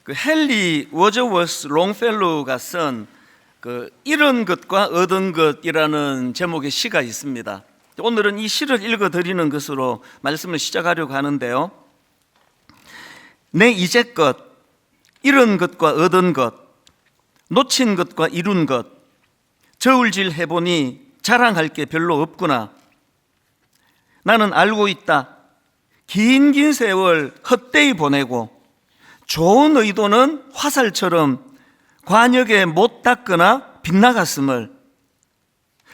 그 헨리 워즈워스 롱펠로우가 쓴 그 잃은 것과 얻은 것이라는 제목의 시가 있습니다. 오늘은 이 시를 읽어드리는 것으로 말씀을 시작하려고 하는데요. 내 이제껏 잃은 것과 얻은 것, 놓친 것과 이룬 것, 저울질 해보니 자랑할 게 별로 없구나. 나는 알고 있다. 긴 세월 헛되이 보내고 좋은 의도는 화살처럼 관역에 못 닿거나 빗나갔음을.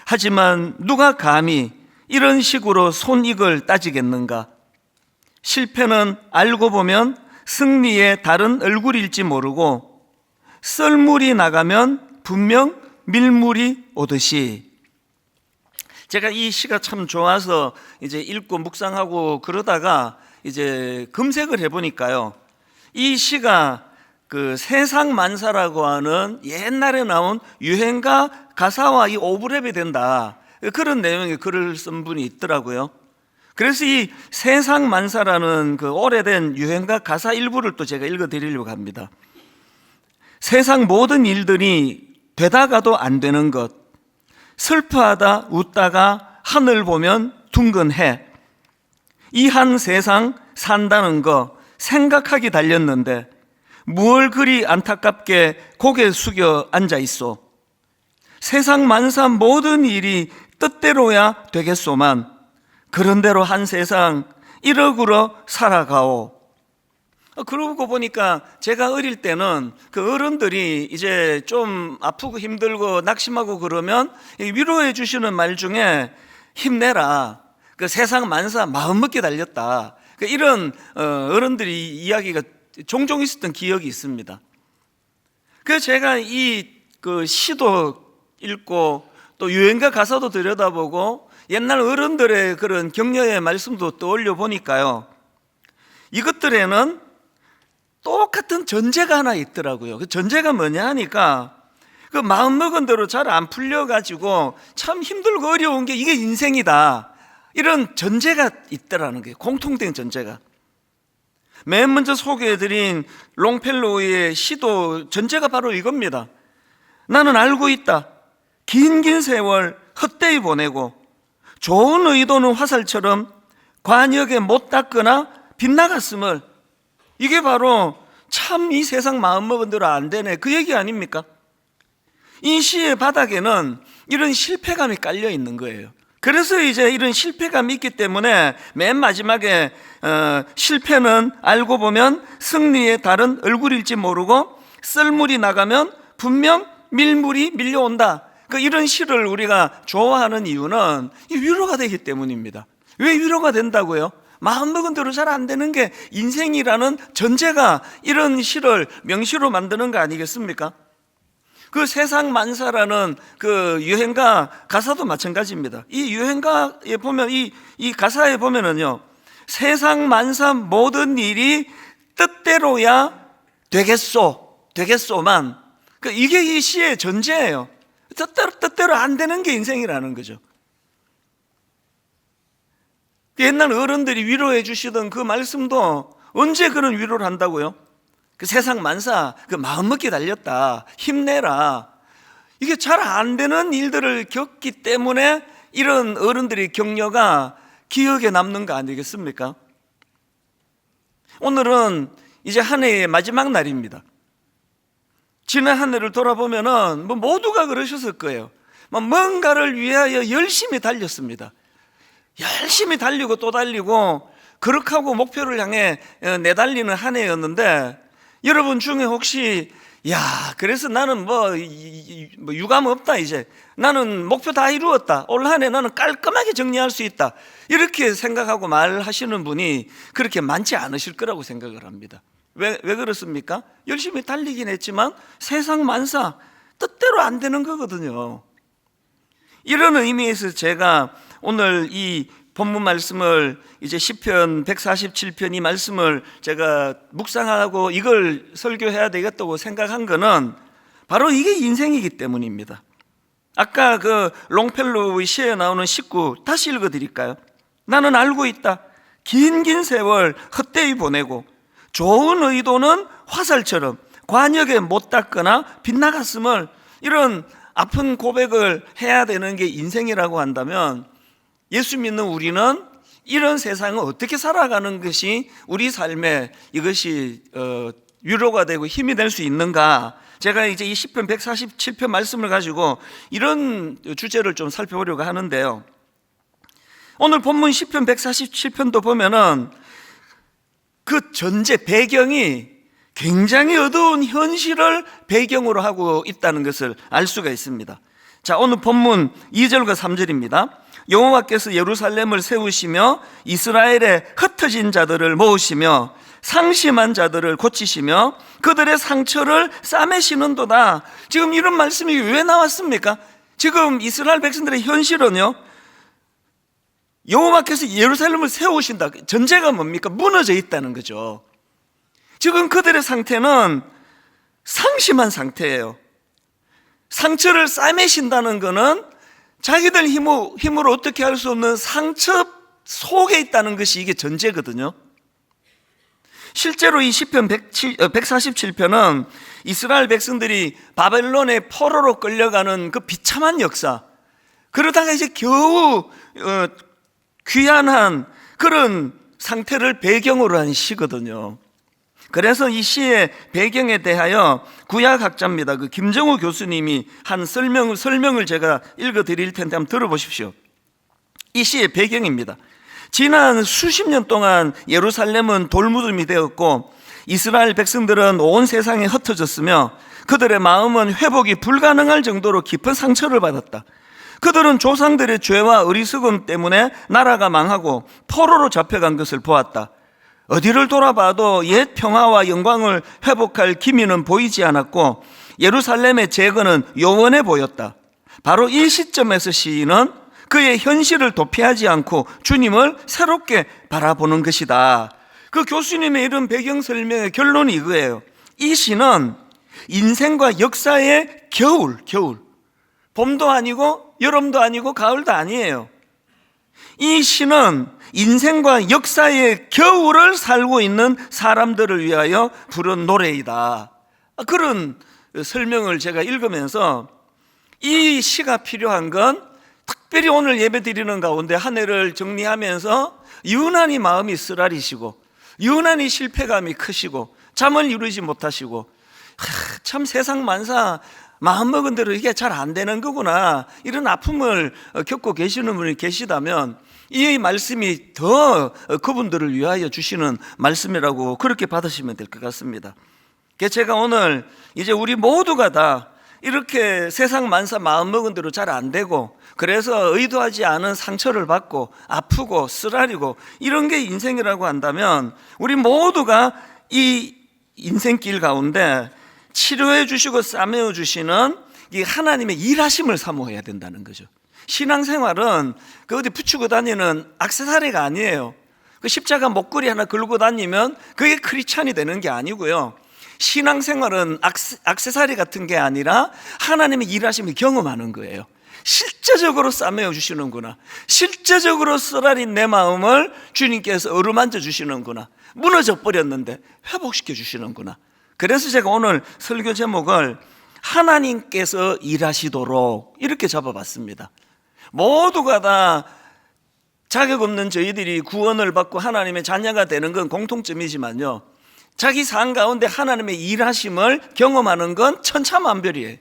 하지만 누가 감히 이런 식으로 손익을 따지겠는가? 실패는 알고 보면 승리의 다른 얼굴일지 모르고 썰물이 나가면 분명 밀물이 오듯이. 제가 이 시가 참 좋아서 이제 읽고 묵상하고 그러다가 이제 검색을 해보니까요, 이 시가 그 세상만사라고 하는 옛날에 나온 유행가 가사와 이 오버랩이 된다, 그런 내용의 글을 쓴 분이 있더라고요. 그래서 이 세상만사라는 그 오래된 유행가 가사 일부를 또 제가 읽어드리려고 합니다. 세상 모든 일들이 되다가도 안 되는 것, 슬퍼하다 웃다가 하늘 보면 둥근 해, 이 한 세상 산다는 거 생각하기 달렸는데 뭘 그리 안타깝게 고개 숙여 앉아 있소. 세상 만사 모든 일이 뜻대로야 되겠소만 그런대로 한 세상 이러구러 살아가오. 그러고 보니까 제가 어릴 때는 그 어른들이 이제 좀 아프고 힘들고 낙심하고 그러면 위로해 주시는 말 중에 힘내라, 그 세상 만사 마음먹기 달렸다, 이런 어른들이 이야기가 종종 있었던 기억이 있습니다. 그래서 제가 이 그 시도 읽고 또 유행가 가사도 들여다보고 옛날 어른들의 그런 격려의 말씀도 떠올려 보니까요, 이것들에는 똑같은 전제가 하나 있더라고요. 그 전제가 뭐냐 하니까, 그 마음먹은 대로 잘 안 풀려가지고 참 힘들고 어려운 게 이게 인생이다, 이런 전제가 있더라는 거예요. 공통된 전제가. 맨 먼저 소개해드린 롱펠로우의 시도 전제가 바로 이겁니다. 나는 알고 있다. 긴 세월 헛되이 보내고 좋은 의도는 화살처럼 관역에 못 닿거나 빗나갔음을. 이게 바로 참 이 세상 마음먹은 대로 안 되네, 그 얘기 아닙니까? 이 시의 바닥에는 이런 실패감이 깔려 있는 거예요. 그래서 이제 이런 실패감이 있기 때문에 맨 마지막에 실패는 알고 보면 승리의 다른 얼굴일지 모르고 썰물이 나가면 분명 밀물이 밀려온다, 이런 시를 우리가 좋아하는 이유는 이 위로가 되기 때문입니다. 왜 위로가 된다고요? 마음먹은 대로 잘 안 되는 게 인생이라는 전제가 이런 시를 명시로 만드는 거 아니겠습니까? 그 세상 만사라는 그 유행가 가사도 마찬가지입니다. 이 유행가에 보면 이 가사에 보면은요, 세상 만사 모든 일이 뜻대로야 되겠소만, 이게 이 시의 전제예요. 뜻대로 안 되는 게 인생이라는 거죠. 옛날 어른들이 위로해 주시던 그 말씀도 언제 그런 위로를 한다고요? 그 세상 만사, 그 마음먹기 달렸다, 힘내라. 이게 잘 안 되는 일들을 겪기 때문에 이런 어른들의 격려가 기억에 남는 거 아니겠습니까? 오늘은 이제 한 해의 마지막 날입니다. 지난 한 해를 돌아보면은 모두가 그러셨을 거예요. 뭔가를 위하여 열심히 달렸습니다. 열심히 달리고 또 달리고 그렇게 하고 목표를 향해 내달리는 한 해였는데, 여러분 중에 혹시 그래서 나는 유감 없다, 이제 나는 목표 다 이루었다, 올 한 해 나는 깔끔하게 정리할 수 있다, 이렇게 생각하고 말하시는 분이 그렇게 많지 않으실 거라고 생각을 합니다. 왜 그렇습니까? 열심히 달리긴 했지만 세상 만사 뜻대로 안 되는 거거든요. 이런 의미에서 제가 오늘 이 본문 말씀을, 이제 시편 147편 이 말씀을 제가 묵상하고 이걸 설교해야 되겠다고 생각한 거는 바로 이게 인생이기 때문입니다. 아까 그 롱펠로우의 시에 나오는 19 다시 읽어드릴까요? 나는 알고 있다. 긴 세월 헛되이 보내고 좋은 의도는 화살처럼 관역에 못 닿거나 빗나갔음을, 이런 아픈 고백을 해야 되는 게 인생이라고 한다면, 예수 믿는 우리는 이런 세상을 어떻게 살아가는 것이 우리 삶에 이것이 위로가 되고 힘이 될 수 있는가? 제가 이제 이 시편 147편 말씀을 가지고 이런 주제를 좀 살펴보려고 하는데요. 오늘 본문 시편 147편도 보면은 그 전제 배경이 굉장히 어두운 현실을 배경으로 하고 있다는 것을 알 수가 있습니다. 자, 오늘 본문 2절과 3절입니다. 여호와께서 예루살렘을 세우시며 이스라엘의 흩어진 자들을 모으시며 상심한 자들을 고치시며 그들의 상처를 싸매시는도다. 지금 이런 말씀이 왜 나왔습니까? 지금 이스라엘 백성들의 현실은요, 여호와께서 예루살렘을 세우신다. 전제가 뭡니까? 무너져 있다는 거죠. 지금 그들의 상태는 상심한 상태예요. 상처를 싸매신다는 것은 자기들 힘으로 어떻게 할 수 없는 상처 속에 있다는 것이 이게 전제거든요. 실제로 이 시편 147편은 이스라엘 백성들이 바벨론의 포로로 끌려가는 그 비참한 역사, 그러다가 이제 겨우 귀환한 그런 상태를 배경으로 한 시거든요. 그래서 이 시의 배경에 대하여 구약학자입니다. 그 김정우 교수님이 한 설명을 제가 읽어드릴 텐데 한번 들어보십시오. 이 시의 배경입니다. 지난 수십 년 동안 예루살렘은 돌무덤이 되었고 이스라엘 백성들은 온 세상에 흩어졌으며 그들의 마음은 회복이 불가능할 정도로 깊은 상처를 받았다. 그들은 조상들의 죄와 어리석음 때문에 나라가 망하고 포로로 잡혀간 것을 보았다. 어디를 돌아봐도 옛 평화와 영광을 회복할 기미는 보이지 않았고 예루살렘의 재건은 요원해 보였다. 바로 이 시점에서 시인은 그의 현실을 도피하지 않고 주님을 새롭게 바라보는 것이다. 그 교수님의 이런 배경 설명의 결론이 이거예요. 이 시는 인생과 역사의 겨울, 봄도 아니고 여름도 아니고 가을도 아니에요. 이 시는 인생과 역사의 겨울을 살고 있는 사람들을 위하여 부른 노래이다. 그런 설명을 제가 읽으면서 이 시가 필요한 건 특별히 오늘 예배드리는 가운데 한 해를 정리하면서 유난히 마음이 쓰라리시고 유난히 실패감이 크시고 잠을 이루지 못하시고 참 세상 만사 마음먹은 대로 이게 잘 안 되는 거구나, 이런 아픔을 겪고 계시는 분이 계시다면 이 말씀이 더 그분들을 위하여 주시는 말씀이라고 그렇게 받으시면 될 것 같습니다. 제가 오늘 이제 우리 모두가 다 이렇게 세상 만사 마음먹은 대로 잘 안 되고 그래서 의도하지 않은 상처를 받고 아프고 쓰라리고 이런 게 인생이라고 한다면 우리 모두가 이 인생길 가운데 치료해 주시고 싸매어 주시는 이 하나님의 일하심을 사모해야 된다는 거죠. 신앙생활은 그 어디 붙이고 다니는 액세서리가 아니에요. 그 십자가 목걸이 하나 걸고 다니면 그게 크리스찬이 되는 게 아니고요. 신앙생활은 액세서리 같은 게 아니라 하나님의 일하심을 경험하는 거예요. 실제적으로 싸매어 주시는구나, 실제적으로 쓰라린 내 마음을 주님께서 어루만져 주시는구나, 무너져 버렸는데 회복시켜 주시는구나. 그래서 제가 오늘 설교 제목을 하나님께서 일하시도록 이렇게 잡아봤습니다. 모두가 다 자격 없는 저희들이 구원을 받고 하나님의 자녀가 되는 건 공통점이지만요, 자기 삶 가운데 하나님의 일하심을 경험하는 건 천차만별이에요.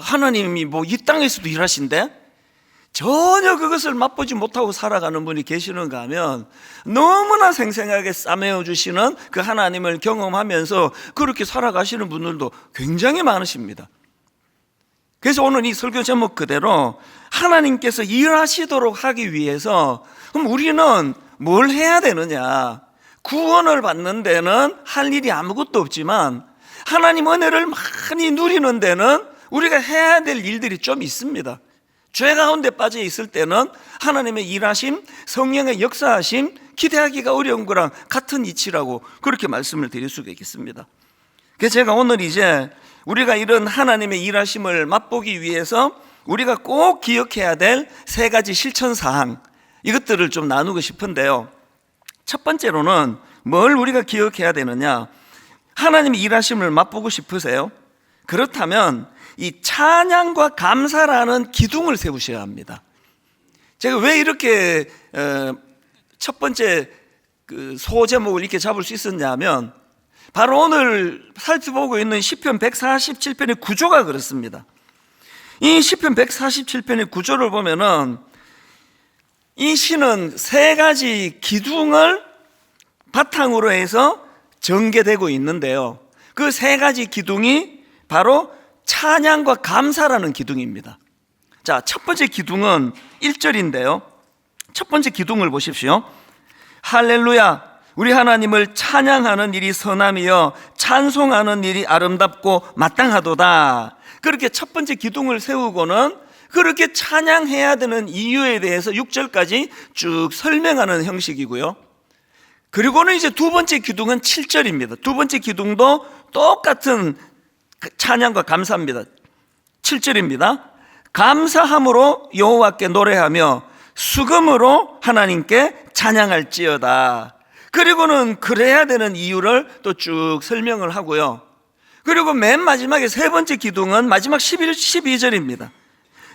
하나님이 뭐 이 땅에서도 일하신대? 전혀 그것을 맛보지 못하고 살아가는 분이 계시는가 하면 너무나 생생하게 싸매어 주시는 그 하나님을 경험하면서 그렇게 살아가시는 분들도 굉장히 많으십니다. 그래서 오늘 이 설교 제목 그대로 하나님께서 일하시도록 하기 위해서 그럼 우리는 뭘 해야 되느냐? 구원을 받는 데는 할 일이 아무것도 없지만 하나님 은혜를 많이 누리는 데는 우리가 해야 될 일들이 좀 있습니다. 죄 가운데 빠져 있을 때는 하나님의 일하심, 성령의 역사하심 기대하기가 어려운 거랑 같은 이치라고 그렇게 말씀을 드릴 수가 있겠습니다. 그래서 제가 오늘 이제 우리가 이런 하나님의 일하심을 맛보기 위해서 우리가 꼭 기억해야 될 세 가지 실천사항, 이것들을 좀 나누고 싶은데요. 첫 번째로는 뭘 우리가 기억해야 되느냐? 하나님의 일하심을 맛보고 싶으세요? 그렇다면 이 찬양과 감사라는 기둥을 세우셔야 합니다. 제가 왜 이렇게 첫 번째 그 소제목을 이렇게 잡을 수 있었냐면, 바로 오늘 살펴보고 있는 시편 147편의 구조가 그렇습니다. 이 시편 147편의 구조를 보면은 이 시는 세 가지 기둥을 바탕으로 해서 전개되고 있는데요, 그 세 가지 기둥이 바로 찬양과 감사라는 기둥입니다. 자, 첫 번째 기둥은 1절인데요, 첫 번째 기둥을 보십시오. 할렐루야, 우리 하나님을 찬양하는 일이 선함이여 찬송하는 일이 아름답고 마땅하도다. 그렇게 첫 번째 기둥을 세우고는 그렇게 찬양해야 되는 이유에 대해서 6절까지 쭉 설명하는 형식이고요, 그리고는 이제 두 번째 기둥은 7절입니다. 두 번째 기둥도 똑같은 찬양과 감사입니다. 7절입니다. 감사함으로 여호와께 노래하며 수금으로 하나님께 찬양할지어다. 그리고는 그래야 되는 이유를 또 쭉 설명을 하고요, 그리고 맨 마지막에 세 번째 기둥은 마지막 12절입니다.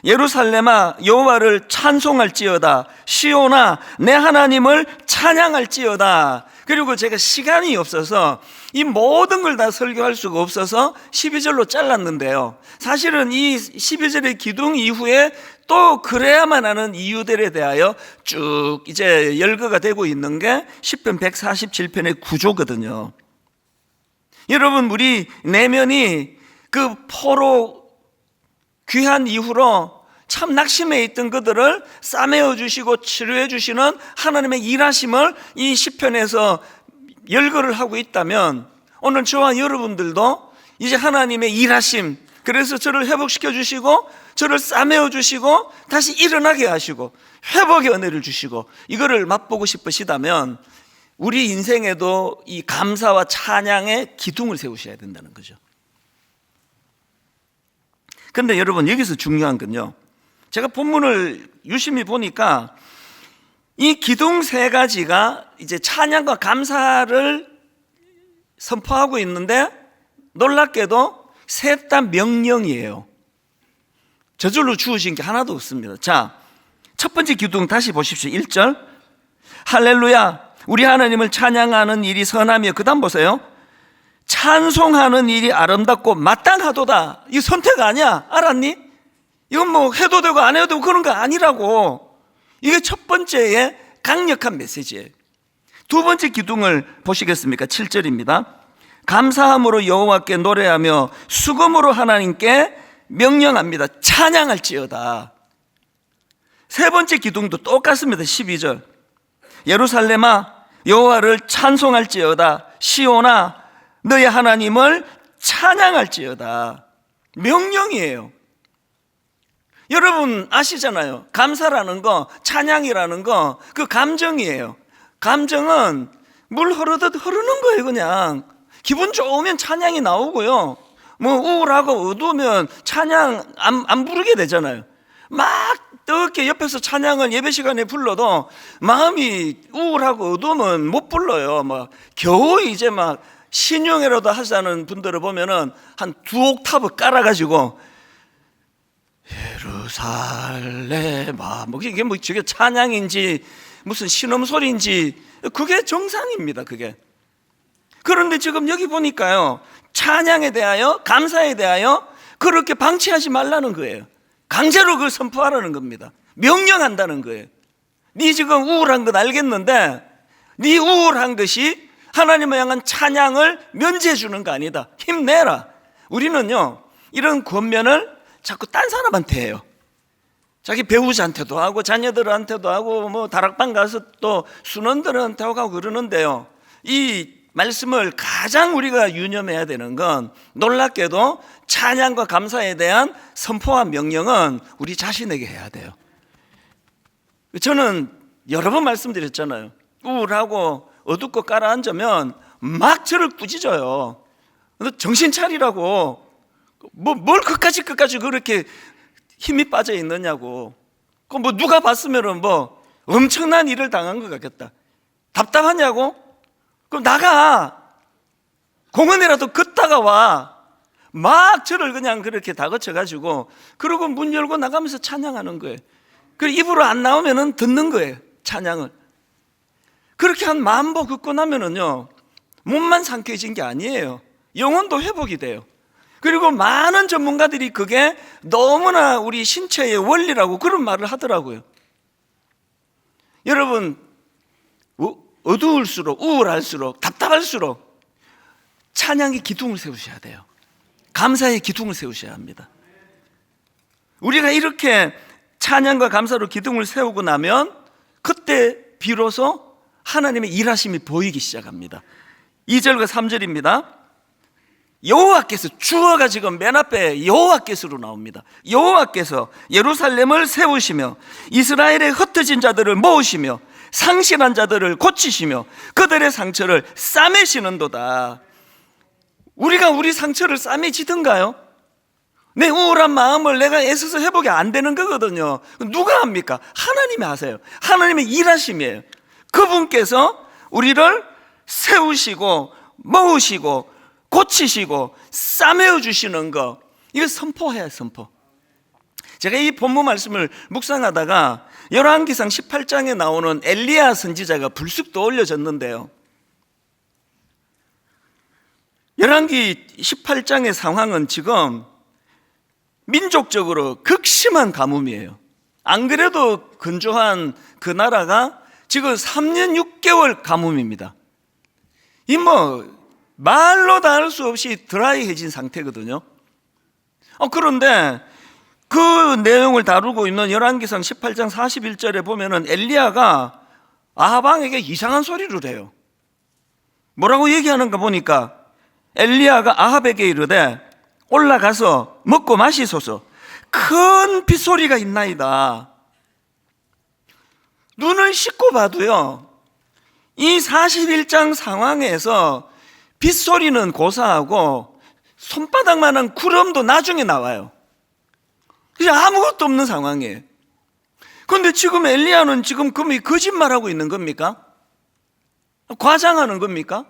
예루살렘아 여호와를 찬송할지어다. 시온아 내 하나님을 찬양할지어다. 그리고 제가 시간이 없어서 이 모든 걸 다 설교할 수가 없어서 12절로 잘랐는데요, 사실은 이 12절의 기둥 이후에 또 그래야만 하는 이유들에 대하여 쭉 이제 열거가 되고 있는 게 시편 147편의 구조거든요. 여러분, 우리 내면이 그 포로 귀한 이후로 참 낙심해 있던 그들을 싸매어 주시고 치료해 주시는 하나님의 일하심을 이 시편에서 열거를 하고 있다면, 오늘 저와 여러분들도 이제 하나님의 일하심, 그래서 저를 회복시켜 주시고 저를 싸매어 주시고 다시 일어나게 하시고 회복의 은혜를 주시고 이거를 맛보고 싶으시다면 우리 인생에도 이 감사와 찬양의 기둥을 세우셔야 된다는 거죠. 그런데 여러분, 여기서 중요한 건요, 제가 본문을 유심히 보니까 이 기둥 세 가지가 이제 찬양과 감사를 선포하고 있는데, 놀랍게도 셋 다 명령이에요. 저절로 주어진 게 하나도 없습니다. 자, 첫 번째 기둥 다시 보십시오. 1절 할렐루야 우리 하나님을 찬양하는 일이 선하며, 그 다음 보세요. 찬송하는 일이 아름답고 마땅하도다. 이거 선택 아니야, 알았니? 이건 뭐 해도 되고 안 해도 되고 그런 거 아니라고. 이게 첫 번째의 강력한 메시지예요. 두 번째 기둥을 보시겠습니까? 7절입니다. 감사함으로 여호와께 노래하며 수금으로 하나님께 명령합니다. 찬양할지어다. 세 번째 기둥도 똑같습니다. 12절 예루살렘아 여호와를 찬송할지어다. 시온아 너희 하나님을 찬양할지어다. 명령이에요. 여러분 아시잖아요. 감사라는 거, 찬양이라는 거, 그 감정이에요. 감정은 물 흐르듯 흐르는 거예요. 그냥 기분 좋으면 찬양이 나오고요, 뭐 우울하고 어두우면 찬양 안 부르게 되잖아요. 막 뜨겁게 옆에서 찬양을 예배 시간에 불러도 마음이 우울하고 어두우면 못 불러요. 막 겨우 이제 막 신용회라도 하자는 분들을 보면은 한 두 옥타브 깔아가지고 예루살렘아, 뭐 이게 뭐 저게 찬양인지 무슨 신음소리인지 그게 정상입니다. 그게. 그런데 지금 여기 보니까요, 찬양에 대하여 감사에 대하여 그렇게 방치하지 말라는 거예요. 강제로 그걸 선포하라는 겁니다. 명령한다는 거예요. 네 지금 우울한 건 알겠는데 네 우울한 것이 하나님을 향한 찬양을 면제해 주는 거 아니다. 힘내라. 우리는요 이런 권면을 자꾸 딴 사람한테 해요. 자기 배우자한테도 하고 자녀들한테도 하고 뭐 다락방 가서 또 순원들한테 하고 그러는데요, 이 말씀을 가장 우리가 유념해야 되는 건 놀랍게도 찬양과 감사에 대한 선포와 명령은 우리 자신에게 해야 돼요. 저는 여러 번 말씀드렸잖아요. 우울하고 어둡고 깔아앉으면 막 저를 꾸짖어요. 정신 차리라고. 뭘 끝까지 그렇게 힘이 빠져 있느냐고. 뭐 누가 봤으면은 뭐 엄청난 일을 당한 것 같겠다. 답답하냐고? 그럼 나가. 공원이라도 걷다가 와. 막 저를 그냥 그렇게 다그쳐가지고 그러고 문 열고 나가면서 찬양하는 거예요. 그리고 입으로 안 나오면은 듣는 거예요, 찬양을. 그렇게 한 10,000보 걷고 나면은요, 몸만 상쾌해진 게 아니에요. 영혼도 회복이 돼요. 그리고 많은 전문가들이 그게 너무나 우리 신체의 원리라고 그런 말을 하더라고요. 여러분, 어두울수록, 우울할수록, 답답할수록 찬양의 기둥을 세우셔야 돼요. 감사의 기둥을 세우셔야 합니다. 우리가 이렇게 찬양과 감사로 기둥을 세우고 나면 그때 비로소 하나님의 일하심이 보이기 시작합니다. 2절과 3절입니다. 여호와께서, 주어가 지금 맨 앞에 여호와께서로 나옵니다. 여호와께서 예루살렘을 세우시며 이스라엘의 흩어진 자들을 모으시며 상실한 자들을 고치시며 그들의 상처를 싸매시는도다. 우리가 우리 상처를 싸매지든가요? 내 우울한 마음을 내가 애써서 회복이 안 되는 거거든요. 누가 합니까? 하나님이 하세요. 하나님의 일하심이에요. 그분께서 우리를 세우시고 모으시고 고치시고 싸매어 주시는 거, 이거 선포해야 선포. 제가 이 본문 말씀을 묵상하다가 열왕기상 18장에 나오는 엘리야 선지자가 불쑥 떠올려졌는데요, 열왕기 18장의 상황은 지금 민족적으로 극심한 가뭄이에요. 안 그래도 건조한 그 나라가 지금 3년 6개월 가뭄입니다. 이 말로 다 할 수 없이 드라이해진 상태거든요. 그런데 그 내용을 다루고 있는 열왕기상 18장 41절에 보면은 엘리야가 아합 왕에게 이상한 소리를 해요. 뭐라고 얘기하는가 보니까 엘리야가 아합에게 이르되 올라가서 먹고 마시소서. 큰 빗소리가 있나이다. 눈을 씻고 봐도요, 이 41장 상황에서 빗소리는 고사하고 손바닥만한 구름도 나중에 나와요. 그냥 아무것도 없는 상황이에요. 그런데 지금 엘리야는 지금 거짓말하고 있는 겁니까? 과장하는 겁니까?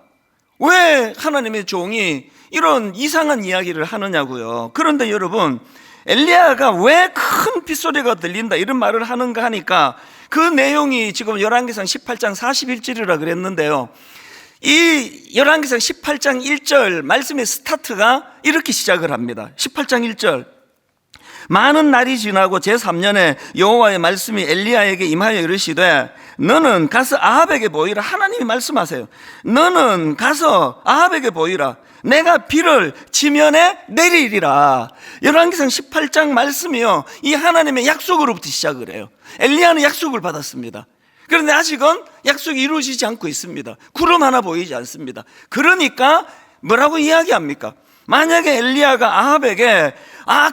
왜 하나님의 종이 이런 이상한 이야기를 하느냐고요. 그런데 여러분, 엘리야가 왜 큰 빗소리가 들린다 이런 말을 하는가 하니까 그 내용이 지금 열왕기상 18장 41절이라 그랬는데요, 이 열왕기상 18장 1절 말씀의 스타트가 이렇게 시작을 합니다. 18장 1절, 많은 날이 지나고 제3년에 여호와의 말씀이 엘리야에게 임하여 이르시되 너는 가서 아합에게 보이라. 하나님이 말씀하세요. 너는 가서 아합에게 보이라. 내가 비를 지면에 내리리라. 열왕기상 18장 말씀이요, 이 하나님의 약속으로부터 시작을 해요. 엘리야는 약속을 받았습니다. 그런데 아직은 약속이 이루어지지 않고 있습니다. 구름 하나 보이지 않습니다. 그러니까 뭐라고 이야기합니까? 만약에 엘리야가 아합에게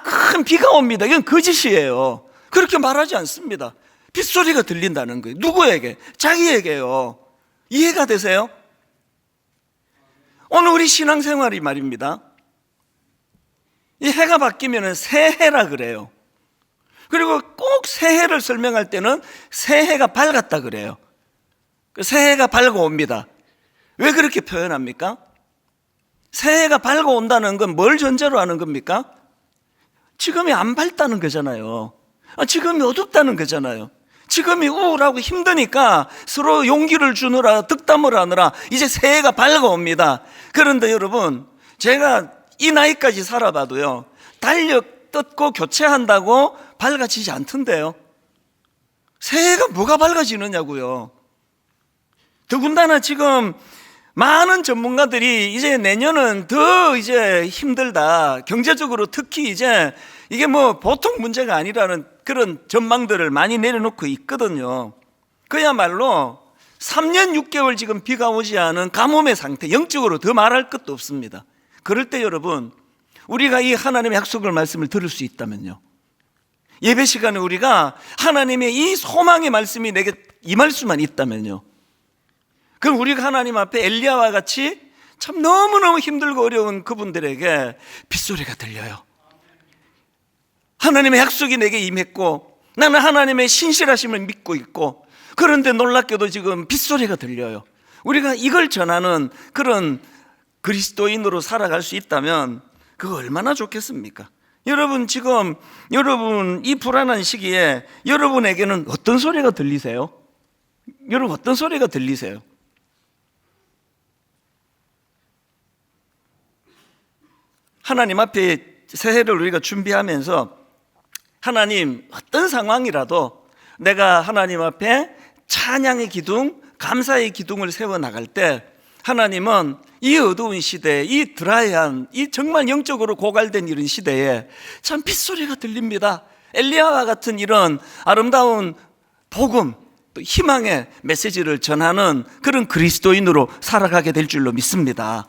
큰 비가 옵니다, 이건 거짓이에요. 그렇게 말하지 않습니다. 빗소리가 들린다는 거예요. 누구에게? 자기에게요. 이해가 되세요? 오늘 우리 신앙생활이 말입니다, 이 해가 바뀌면 새해라 그래요. 그리고 꼭 새해를 설명할 때는 새해가 밝았다 그래요. 새해가 밝아옵니다. 왜 그렇게 표현합니까? 새해가 밝아온다는 건 뭘 전제로 하는 겁니까? 지금이 안 밝다는 거잖아요. 지금이 어둡다는 거잖아요. 지금이 우울하고 힘드니까 서로 용기를 주느라 득담을 하느라 이제 새해가 밝아옵니다. 그런데 여러분, 제가 이 나이까지 살아봐도요, 달력 뜯고 교체한다고 밝아지지 않던데요. 새해가 뭐가 밝아지느냐고요. 더군다나 지금 많은 전문가들이 이제 내년은 더 이제 힘들다, 경제적으로 특히 이제 이게 보통 문제가 아니라는 그런 전망들을 많이 내려놓고 있거든요. 그야말로 3년 6개월 지금 비가 오지 않은 가뭄의 상태, 영적으로 더 말할 것도 없습니다. 그럴 때 여러분, 우리가 이 하나님의 약속을 말씀을 들을 수 있다면요, 예배 시간에 우리가 하나님의 이 소망의 말씀이 내게 임할 수만 있다면요, 그럼 우리가 하나님 앞에 엘리야와 같이 참 너무너무 힘들고 어려운 그분들에게 빗소리가 들려요. 하나님의 약속이 내게 임했고 나는 하나님의 신실하심을 믿고 있고, 그런데 놀랍게도 지금 빗소리가 들려요. 우리가 이걸 전하는 그런 그리스도인으로 살아갈 수 있다면 그거 얼마나 좋겠습니까? 여러분, 지금 여러분 이 불안한 시기에 여러분에게는 어떤 소리가 들리세요? 여러분, 어떤 소리가 들리세요? 하나님 앞에 새해를 우리가 준비하면서 하나님, 어떤 상황이라도 내가 하나님 앞에 찬양의 기둥, 감사의 기둥을 세워나갈 때 하나님은 이 어두운 시대에, 이 드라이한, 이 정말 영적으로 고갈된 이런 시대에 참 빗소리가 들립니다. 엘리야와 같은 이런 아름다운 복음, 또 희망의 메시지를 전하는 그런 그리스도인으로 살아가게 될 줄로 믿습니다.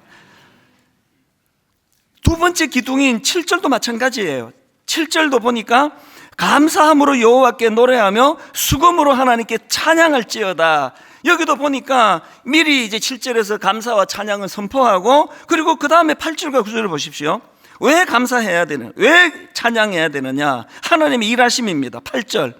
두 번째 기둥인 7절도 마찬가지예요. 7절도 보니까 감사함으로 여호와께 노래하며 수금으로 하나님께 찬양할지어다. 여기도 보니까 미리 이제 7절에서 감사와 찬양을 선포하고, 그리고 그 다음에 8절과 9절을 보십시오. 왜 감사해야 되느냐, 왜 찬양해야 되느냐? 하나님의 일하심입니다. 8절,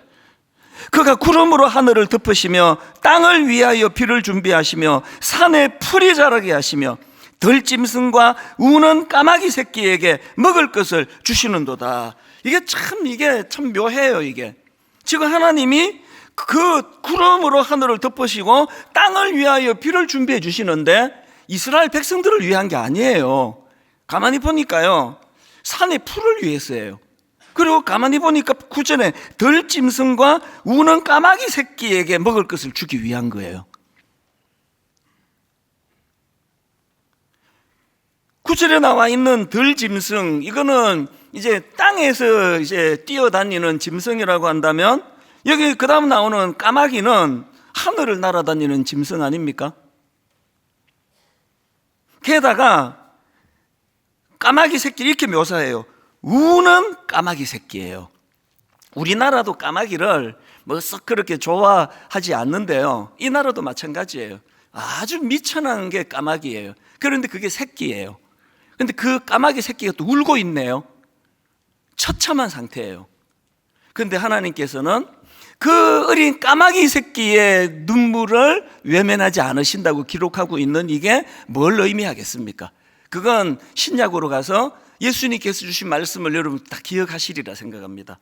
그가 구름으로 하늘을 덮으시며 땅을 위하여 비를 준비하시며 산에 풀이 자라게 하시며 들짐승과 우는 까마귀 새끼에게 먹을 것을 주시는도다. 이게 참 묘해요. 이게 지금 하나님이 그 구름으로 하늘을 덮으시고 땅을 위하여 비를 준비해 주시는데 이스라엘 백성들을 위한 게 아니에요. 가만히 보니까요, 산에 풀을 위해서예요. 그리고 가만히 보니까 구절에 들짐승과 우는 까마귀 새끼에게 먹을 것을 주기 위한 거예요. 구절에 나와 있는 들짐승, 이거는 이제 땅에서 이제 뛰어다니는 짐승이라고 한다면, 여기 그 다음 나오는 까마귀는 하늘을 날아다니는 짐승 아닙니까? 게다가 까마귀 새끼 이렇게 묘사해요. 우는 까마귀 새끼예요. 우리나라도 까마귀를 뭐 썩 그렇게 좋아하지 않는데요, 이 나라도 마찬가지예요. 아주 미천한 게 까마귀예요. 그런데 그게 새끼예요. 근데 그 까마귀 새끼가 또 울고 있네요. 처참한 상태예요. 그런데 하나님께서는 그 어린 까마귀 새끼의 눈물을 외면하지 않으신다고 기록하고 있는 이게 뭘 의미하겠습니까? 그건 신약으로 가서 예수님께서 주신 말씀을 여러분 다 기억하시리라 생각합니다.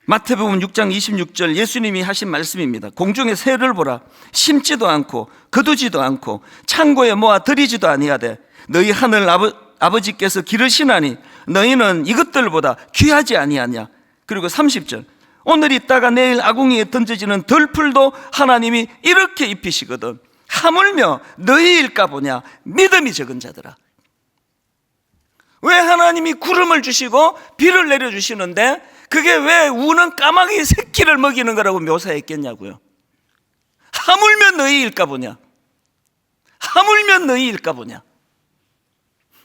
마태복음 6장 26절 예수님이 하신 말씀입니다. 공중의 새를 보라. 심지도 않고 거두지도 않고 창고에 모아 들이지도 아니하되 너희 하늘 아버지께서 기르시나니 너희는 이것들보다 귀하지 아니하냐. 그리고 30절 오늘 있다가 내일 아궁이에 던져지는 들풀도 하나님이 이렇게 입히시거든 하물며 너희일까 보냐 믿음이 적은 자들아. 왜 하나님이 구름을 주시고 비를 내려주시는데 그게 왜 우는 까마귀 새끼를 먹이는 거라고 묘사했겠냐고요. 하물며 너희일까 보냐. 하물며 너희일까 보냐.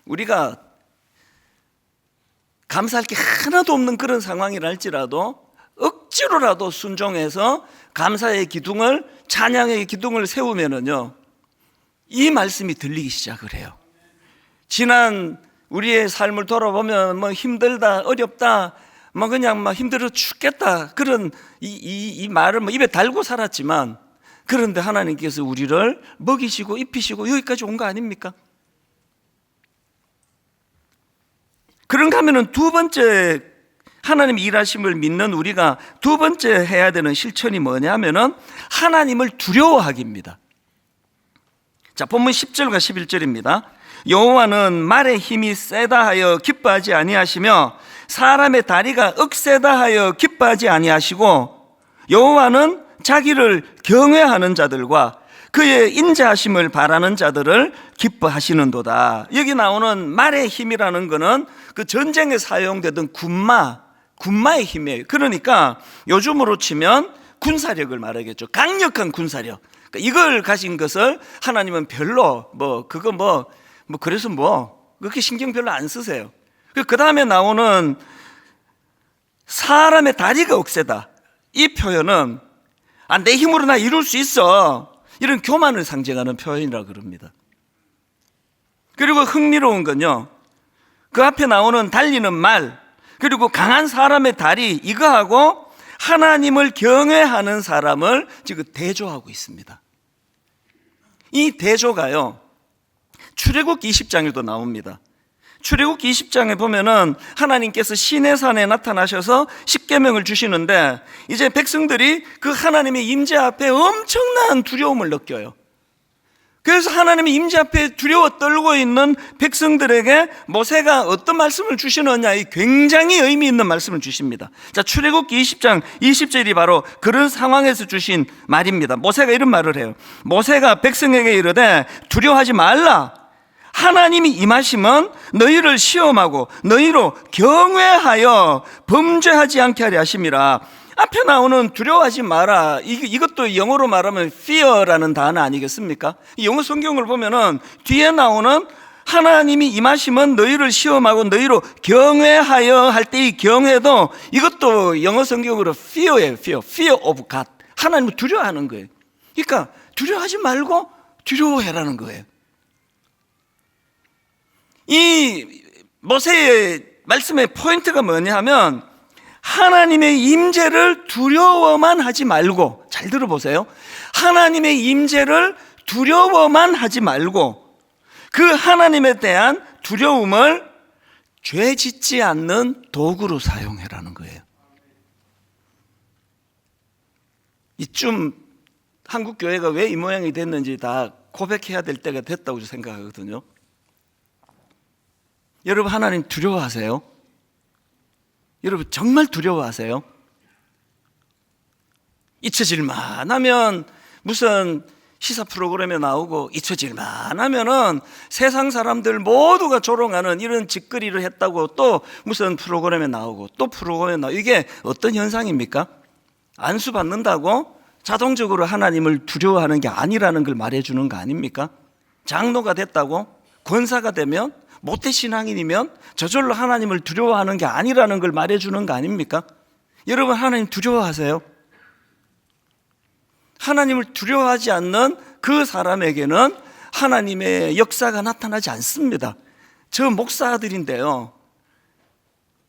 우리가 감사할 게 하나도 없는 그런 상황이라 할지라도 억지로라도 순종해서 감사의 기둥을, 찬양의 기둥을 세우면은요, 이 말씀이 들리기 시작을 해요. 지난 우리의 삶을 돌아보면 뭐 힘들다, 어렵다, 뭐 그냥 막 힘들어 죽겠다, 그런 이 말을 뭐 입에 달고 살았지만, 그런데 하나님께서 우리를 먹이시고 입히시고 여기까지 온 거 아닙니까? 그런가 하면은 두 번째 하나님 일하심을 믿는 우리가 두 번째 해야 되는 실천이 뭐냐면은 하나님을 두려워하기입니다. 자, 본문 10절과 11절입니다. 여호와는 말의 힘이 세다 하여 기뻐하지 아니하시며 사람의 다리가 억세다 하여 기뻐하지 아니하시고 여호와는 자기를 경외하는 자들과 그의 인자하심을 바라는 자들을 기뻐하시는도다. 여기 나오는 말의 힘이라는 것은 그 전쟁에 사용되던 군마의 힘이에요. 그러니까 요즘으로 치면 군사력을 말하겠죠. 강력한 군사력. 그러니까 이걸 가진 것을 하나님은 별로 그래서 그렇게 신경 별로 안 쓰세요. 그 다음에 나오는 사람의 다리가 억세다. 이 표현은 내 힘으로 나 이룰 수 있어, 이런 교만을 상징하는 표현이라고 그럽니다. 그리고 흥미로운 건요, 그 앞에 나오는 달리는 말, 그리고 강한 사람의 다리, 이거하고 하나님을 경외하는 사람을 지금 대조하고 있습니다. 이 대조가요, 출애굽기 20장에도 나옵니다. 출애굽기 20장에 보면은 하나님께서 시내산에 나타나셔서 십계명을 주시는데 이제 백성들이 그 하나님의 임재 앞에 엄청난 두려움을 느껴요. 그래서 하나님의 임재 앞에 두려워 떨고 있는 백성들에게 모세가 어떤 말씀을 주시느냐, 굉장히 의미 있는 말씀을 주십니다. 자, 출애굽기 20장 20절이 바로 그런 상황에서 주신 말입니다. 모세가 이런 말을 해요. 모세가 백성에게 이르되 두려워하지 말라. 하나님이 임하시면 너희를 시험하고 너희로 경외하여 범죄하지 않게 하려 하심이라. 앞에 나오는 두려워하지 마라, 이것도 영어로 말하면 fear라는 단어 아니겠습니까? 영어 성경을 보면은 뒤에 나오는 하나님이 임하시면 너희를 시험하고 너희로 경외하여 할 때 이 경외도 이것도 영어 성경으로 fear예요. fear of God. 하나님을 두려워하는 거예요. 그러니까 두려워하지 말고 두려워해라는 거예요. 이 모세의 말씀의 포인트가 뭐냐 하면 하나님의 임재를 두려워만 하지 말고, 잘 들어보세요. 하나님의 임재를 두려워만 하지 말고 그 하나님에 대한 두려움을 죄 짓지 않는 도구로 사용해라는 거예요. 이쯤 한국 교회가 왜 이 모양이 됐는지 다 고백해야 될 때가 됐다고 생각하거든요. 여러분, 하나님 두려워하세요? 여러분, 정말 두려워하세요? 잊혀질만 하면 무슨 시사 프로그램에 나오고 잊혀질만 하면은 세상 사람들 모두가 조롱하는 이런 짓거리를 했다고 또 무슨 프로그램에 나오고 또 프로그램에 나오고, 이게 어떤 현상입니까? 안수 받는다고 자동적으로 하나님을 두려워하는 게 아니라는 걸 말해주는 거 아닙니까? 장로가 됐다고, 권사가 되면, 모태신앙인이면 저절로 하나님을 두려워하는 게 아니라는 걸 말해주는 거 아닙니까? 여러분, 하나님 두려워하세요? 하나님을 두려워하지 않는 그 사람에게는 하나님의 역사가 나타나지 않습니다. 저 목사들인데요,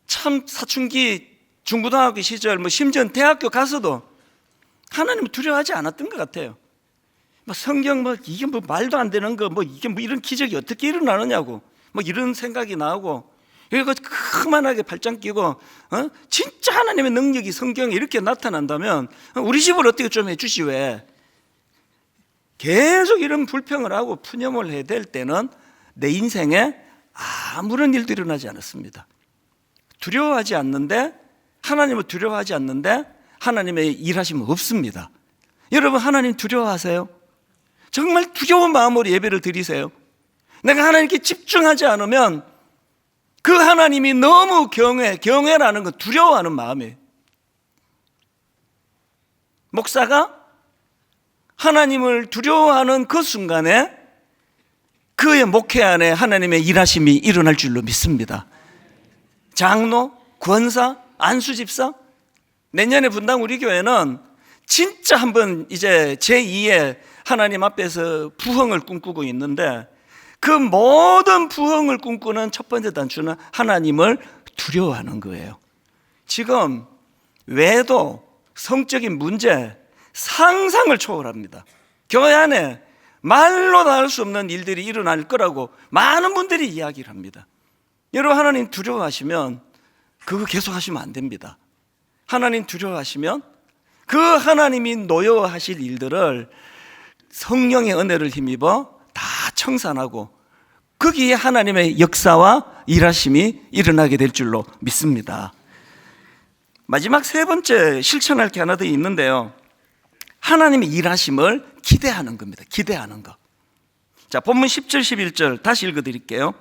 참 사춘기 중고등학교 시절 심지어 대학교 가서도 하나님을 두려워하지 않았던 것 같아요. 성경 이게 말도 안 되는 거 이게 이런 기적이 어떻게 일어나느냐고 이런 생각이 나오고, 이거 그만하게 발짱 끼고 진짜 하나님의 능력이 성경에 이렇게 나타난다면 우리 집을 어떻게 좀 해주시. 왜 계속 이런 불평을 하고 푸념을 해야 될 때는 내 인생에 아무런 일도 일어나지 않았습니다. 두려워하지 않는데, 하나님을 두려워하지 않는데 하나님의 일하심은 없습니다. 여러분, 하나님 두려워하세요? 정말 두려운 마음으로 예배를 드리세요. 내가 하나님께 집중하지 않으면 그 하나님이 너무 경외라는 건 두려워하는 마음이에요. 목사가 하나님을 두려워하는 그 순간에 그의 목회 안에 하나님의 일하심이 일어날 줄로 믿습니다. 장로, 권사, 안수집사, 내년에 분당 우리 교회는 진짜 한번 이제 제2의 하나님 앞에서 부흥을 꿈꾸고 있는데, 그 모든 부흥을 꿈꾸는 첫 번째 단추는 하나님을 두려워하는 거예요. 지금 외도, 성적인 문제, 상상을 초월합니다. 교회 안에 말로 다 할 수 없는 일들이 일어날 거라고 많은 분들이 이야기를 합니다. 여러분, 하나님 두려워하시면 그거 계속 하시면 안 됩니다. 하나님 두려워하시면 그 하나님이 노여워하실 일들을 성령의 은혜를 힘입어 다 청산하고 거기에 하나님의 역사와 일하심이 일어나게 될 줄로 믿습니다. 마지막 세 번째 실천할 게 하나 더 있는데요, 하나님의 일하심을 기대하는 겁니다. 기대하는 거. 자, 본문 10절 11절 다시 읽어드릴게요.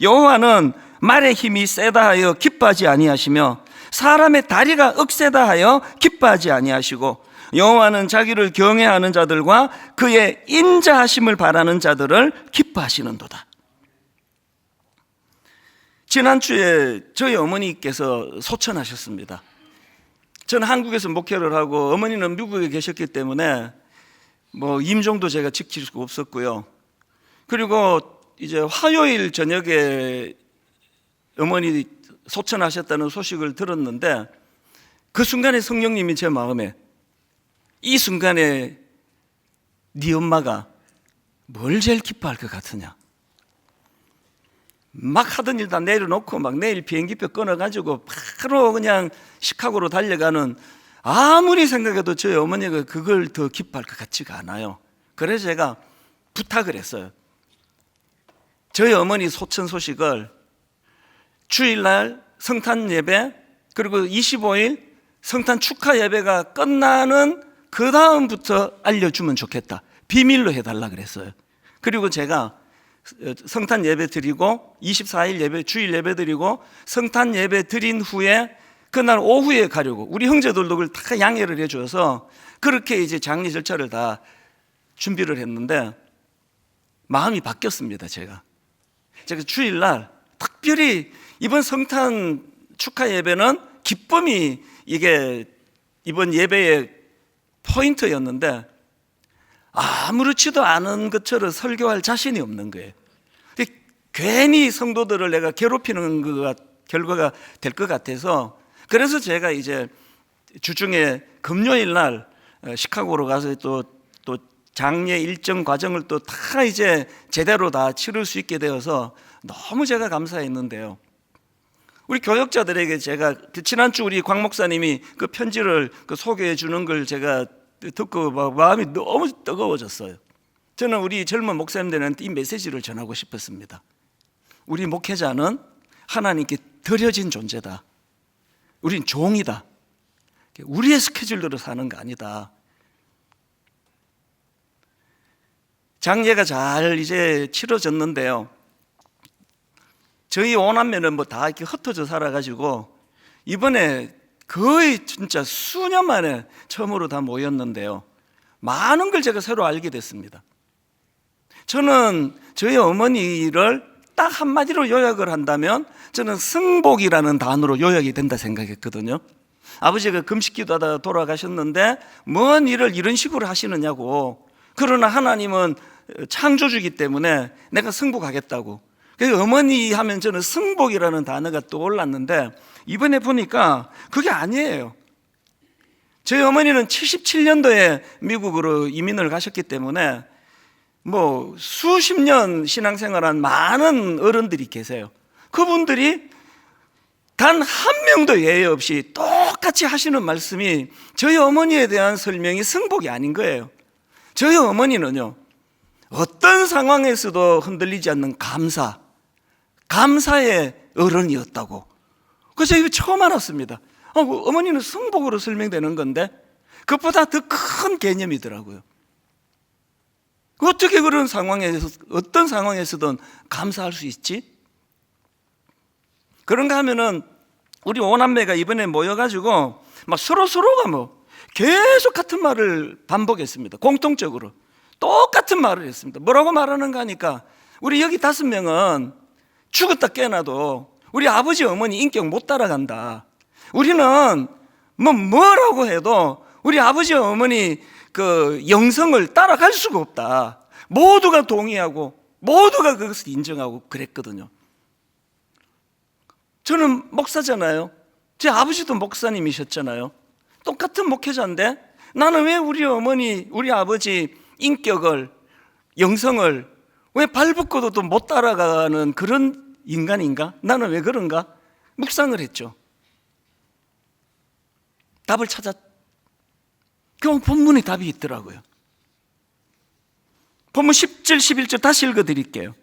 여호와는 말의 힘이 세다 하여 기뻐하지 아니하시며 사람의 다리가 억세다 하여 기뻐하지 아니하시고, 여호와는 자기를 경외하는 자들과 그의 인자하심을 바라는 자들을 기뻐하시는도다. 지난주에 저희 어머니께서 소천하셨습니다. 저는 한국에서 목회를 하고 어머니는 미국에 계셨기 때문에 임종도 제가 지킬 수가 없었고요. 그리고 이제 화요일 저녁에 어머니 소천하셨다는 소식을 들었는데, 그 순간에 성령님이 제 마음에, 이 순간에 네 엄마가 뭘 제일 기뻐할 것 같으냐? 막 하던 일 다 내려놓고 막 내일 비행기표 끊어가지고 바로 그냥 시카고로 달려가는, 아무리 생각해도 저희 어머니가 그걸 더 기뻐할 것 같지가 않아요. 그래서 제가 부탁을 했어요. 저희 어머니 소천 소식을 주일날 성탄 예배, 그리고 25일 성탄 축하 예배가 끝나는 그 다음부터 알려주면 좋겠다, 비밀로 해달라 그랬어요. 그리고 제가 성탄 예배 드리고 24일 예배, 주일 예배 드리고 성탄 예배 드린 후에 그날 오후에 가려고, 우리 형제들도 그걸 다 양해를 해줘서 그렇게 이제 장례 절차를 다 준비를 했는데, 마음이 바뀌었습니다. 제가 주일날 특별히 이번 성탄 축하 예배는 기쁨이 이게 이번 예배의 포인트였는데, 아무렇지도 않은 것처럼 설교할 자신이 없는 거예요. 괜히 성도들을 내가 괴롭히는 거 결과가 될 것 같아서, 그래서 제가 이제 주중에 금요일 날 시카고로 가서 또 장례 일정 과정을 또 다 이제 제대로 다 치를 수 있게 되어서 너무 제가 감사했는데요. 우리 교역자들에게 제가 지난주 우리 광 목사님이 그 편지를 소개해 주는 걸 제가 듣고 마음이 너무 뜨거워졌어요. 저는 우리 젊은 목사님들한테 이 메시지를 전하고 싶었습니다. 우리 목회자는 하나님께 드려진 존재다. 우린 종이다. 우리의 스케줄대로 사는 거 아니다. 장례가 잘 이제 치러졌는데요, 저희 오남매는 뭐 다 이렇게 흩어져 살아가지고 이번에 거의 진짜 수년 만에 처음으로 다 모였는데요, 많은 걸 제가 새로 알게 됐습니다. 저는 저희 어머니를 딱 한마디로 요약을 한다면 저는 승복이라는 단어로 요약이 된다 생각했거든요. 아버지가 금식기도 하다가 돌아가셨는데 뭔 일을 이런 식으로 하시느냐고. 그러나 하나님은 창조주기 때문에 내가 승복하겠다고. 그래서 어머니 하면 저는 승복이라는 단어가 떠올랐는데, 이번에 보니까 그게 아니에요. 저희 어머니는 77년도에 미국으로 이민을 가셨기 때문에 뭐 수십 년 신앙생활한 많은 어른들이 계세요. 그분들이 단 한 명도 예외 없이 똑같이 하시는 말씀이 저희 어머니에 대한 설명이 승복이 아닌 거예요. 저희 어머니는요, 어떤 상황에서도 흔들리지 않는 감사의 어른이었다고. 그래서 이거 처음 알았습니다. 어머니는 승복으로 설명되는 건데 그것보다 더 큰 개념이더라고요. 어떻게 그런 상황에서, 어떤 상황에서든 감사할 수 있지? 그런가 하면은 우리 오남매가 이번에 모여가지고 막 서로가 뭐 계속 같은 말을 반복했습니다. 공통적으로 똑같은 말을 했습니다. 뭐라고 말하는가 하니까, 우리 여기 5명은 죽었다 깨어나도 우리 아버지 어머니 인격 못 따라간다. 우리는 뭐라고 해도 우리 아버지 어머니 그 영성을 따라갈 수가 없다. 모두가 동의하고 모두가 그것을 인정하고 그랬거든요. 저는 목사잖아요. 제 아버지도 목사님이셨잖아요. 똑같은 목회자인데 나는 왜 우리 어머니, 우리 아버지 인격을, 영성을 왜 발붙고도 못 따라가는 그런 인간인가? 나는 왜 그런가? 묵상을 했죠. 답을 찾았. 그 본문에 답이 있더라고요. 본문 10절 11절 다시 읽어드릴게요.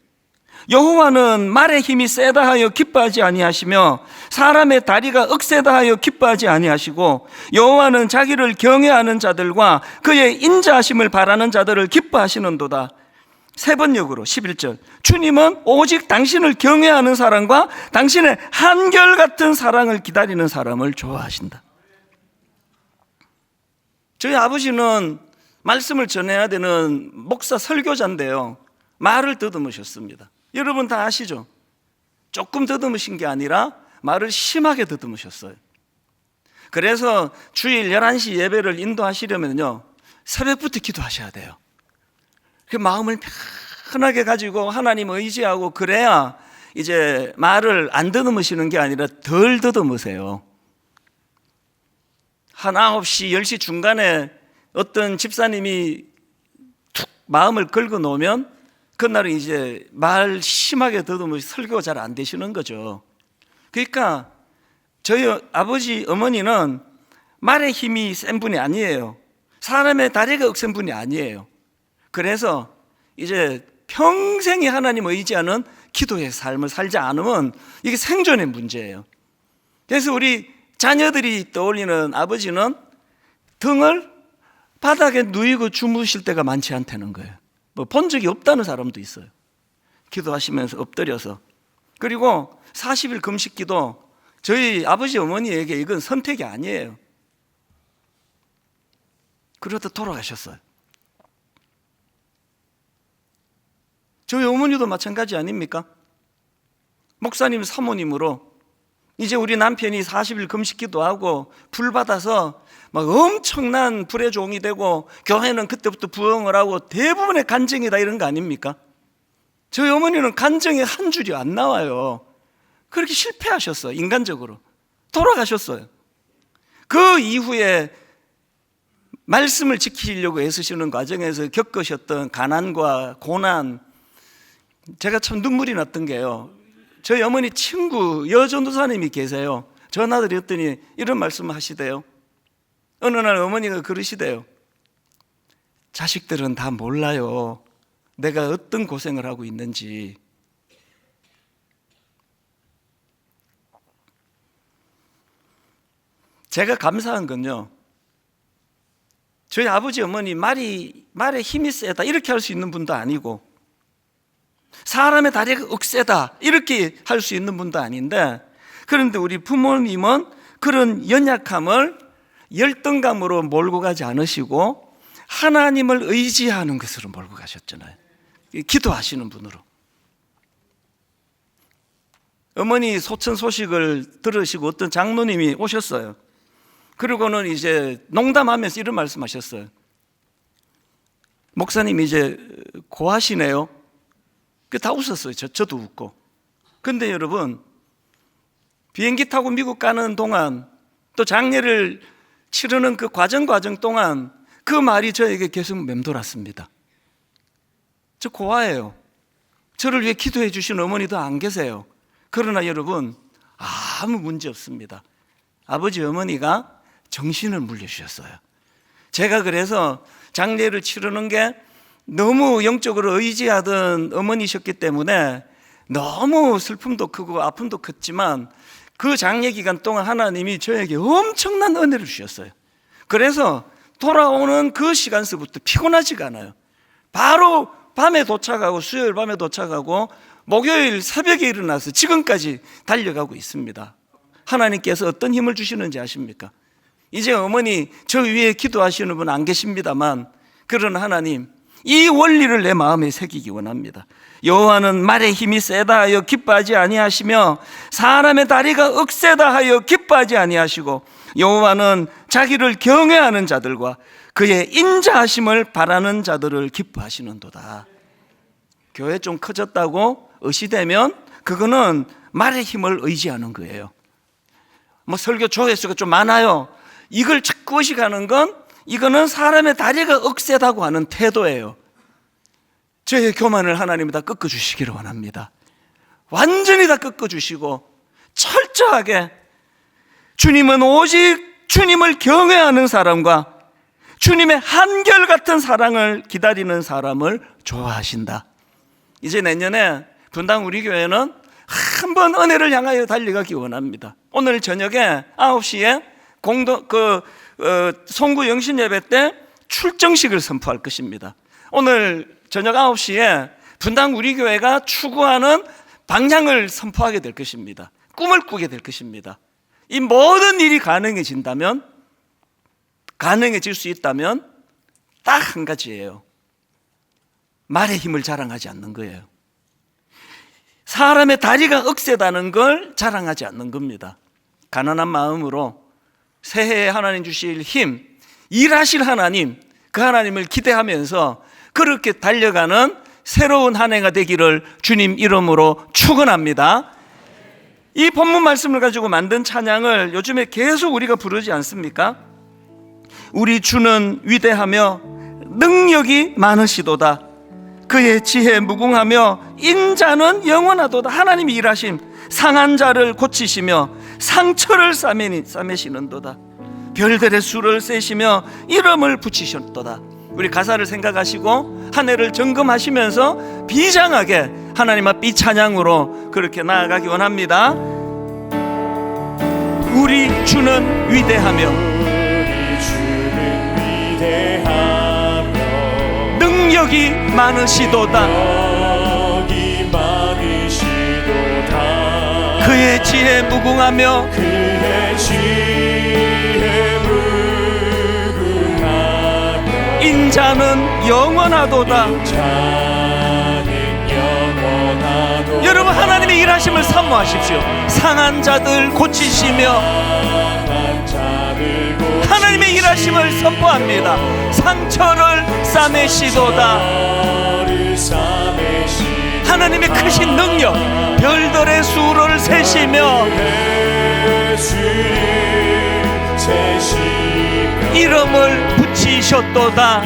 여호와는 말의 힘이 세다 하여 기뻐하지 아니하시며 사람의 다리가 억세다 하여 기뻐하지 아니하시고 여호와는 자기를 경외하는 자들과 그의 인자하심을 바라는 자들을 기뻐하시는도다. 세 번역으로 11절, 주님은 오직 당신을 경외하는 사람과 당신의 한결같은 사랑을 기다리는 사람을 좋아하신다. 저희 아버지는 말씀을 전해야 되는 목사 설교자인데요, 말을 더듬으셨습니다. 여러분 다 아시죠? 조금 더듬으신 게 아니라 말을 심하게 더듬으셨어요. 그래서 주일 11시 예배를 인도하시려면요, 새벽부터 기도하셔야 돼요. 그 마음을 편하게 가지고 하나님 의지하고 그래야 이제 말을 안 더듬으시는 게 아니라 덜 더듬으세요. 한 9시, 10시 중간에 어떤 집사님이 툭 마음을 긁어 놓으면 그날은 이제 말 심하게 더듬으면 설교가 잘 안 되시는 거죠. 그러니까 저희 아버지 어머니는 말의 힘이 센 분이 아니에요. 사람의 다리가 억센 분이 아니에요. 그래서 이제 평생이 하나님 의지하는 기도의 삶을 살지 않으면 이게 생존의 문제예요. 그래서 우리 자녀들이 떠올리는 아버지는 등을 바닥에 누이고 주무실 때가 많지 않다는 거예요. 뭐 본 적이 없다는 사람도 있어요. 기도하시면서 엎드려서. 그리고 40일 금식 기도, 저희 아버지 어머니에게 이건 선택이 아니에요. 그러다 돌아가셨어요. 저희 어머니도 마찬가지 아닙니까? 목사님 사모님으로 이제 우리 남편이 40일 금식 기도하고 불 받아서 막 엄청난 불의 종이 되고 교회는 그때부터 부흥을 하고 대부분의 간증이다 이런 거 아닙니까? 저희 어머니는 간증이 한 줄이 안 나와요. 그렇게 실패하셨어요. 인간적으로 돌아가셨어요. 그 이후에 말씀을 지키려고 애쓰시는 과정에서 겪으셨던 가난과 고난, 제가 참 눈물이 났던 게요, 저희 어머니 친구 여전도사님이 계세요. 전화드렸더니 이런 말씀을 하시대요. 어느 날 어머니가 그러시대요. 자식들은 다 몰라요, 내가 어떤 고생을 하고 있는지. 제가 감사한 건요, 저희 아버지 어머니 말에 힘이 세다 이렇게 할 수 있는 분도 아니고 사람의 다리가 억세다 이렇게 할 수 있는 분도 아닌데, 그런데 우리 부모님은 그런 연약함을 열등감으로 몰고 가지 않으시고 하나님을 의지하는 것으로 몰고 가셨잖아요. 기도하시는 분으로. 어머니 소천 소식을 들으시고 어떤 장로님이 오셨어요. 그리고는 이제 농담하면서 이런 말씀하셨어요. 목사님 이제 고하시네요. 다 웃었어요. 저도 웃고. 근데 여러분, 비행기 타고 미국 가는 동안 또 장례를 치르는 그 과정 동안 그 말이 저에게 계속 맴돌았습니다. 저 고아예요. 저를 위해 기도해 주신 어머니도 안 계세요. 그러나 여러분, 아무 문제 없습니다. 아버지 어머니가 정신을 물려주셨어요. 제가 그래서 장례를 치르는 게 너무 영적으로 의지하던 어머니셨기 때문에 너무 슬픔도 크고 아픔도 컸지만 그 장례 기간 동안 하나님이 저에게 엄청난 은혜를 주셨어요. 그래서 돌아오는 그 시간서부터 피곤하지가 않아요. 바로 밤에 도착하고, 수요일 밤에 도착하고 목요일 새벽에 일어나서 지금까지 달려가고 있습니다. 하나님께서 어떤 힘을 주시는지 아십니까? 이제 어머니 저 위에 기도하시는 분 안 계십니다만, 그러나 하나님 이 원리를 내 마음에 새기기 원합니다. 여호와는 말의 힘이 세다 하여 기뻐하지 아니하시며 사람의 다리가 억세다 하여 기뻐하지 아니하시고, 여호와는 자기를 경외하는 자들과 그의 인자하심을 바라는 자들을 기뻐하시는도다. 교회 좀 커졌다고 의시되면 그거는 말의 힘을 의지하는 거예요. 뭐 설교 조회수가 좀 많아요, 이걸 자꾸 의식하는 건 이거는 사람의 다리가 억세다고 하는 태도예요. 저의 교만을 하나님이 다 꺾어주시기를 원합니다. 완전히 다 꺾어주시고 철저하게, 주님은 오직 주님을 경외하는 사람과 주님의 한결같은 사랑을 기다리는 사람을 좋아하신다. 이제 내년에 분당 우리 교회는 한번 은혜를 향하여 달려가기 원합니다. 오늘 저녁에 9시에 송구 영신 예배 때 출정식을 선포할 것입니다. 오늘 저녁 9시에 분당 우리 교회가 추구하는 방향을 선포하게 될 것입니다. 꿈을 꾸게 될 것입니다. 이 모든 일이 가능해질 수 있다면 딱 한 가지예요. 말의 힘을 자랑하지 않는 거예요. 사람의 다리가 억세다는 걸 자랑하지 않는 겁니다. 가난한 마음으로 새해에 하나님 주실 힘, 일하실 하나님, 그 하나님을 기대하면서 그렇게 달려가는 새로운 한 해가 되기를 주님 이름으로 축원합니다. 이 본문 말씀을 가지고 만든 찬양을 요즘에 계속 우리가 부르지 않습니까? 우리 주는 위대하며 능력이 많으시도다. 그의 지혜 무궁하며 인자는 영원하도다. 하나님이 일하심, 상한 자를 고치시며 상처를 싸매시는도다. 별들의 수를 세시며 이름을 붙이셨도다. 우리 가사를 생각하시고 한 해를 점검하시면서 비장하게 하나님 앞 이 찬양으로 그렇게 나아가기 원합니다. 우리 주는 위대하며 능력이 많으시도다. 그의 지혜 무궁하며 인자는 영원하도다. 여러분, 하나님의 일하심을 사모하십시오. 상한 자들 고치시며 하나님의 일하심을 선포합니다. 상처를 싸매시도다. 하나님의 크신 능력, 별들의 수를 세시며 이름을 붙이셨도다.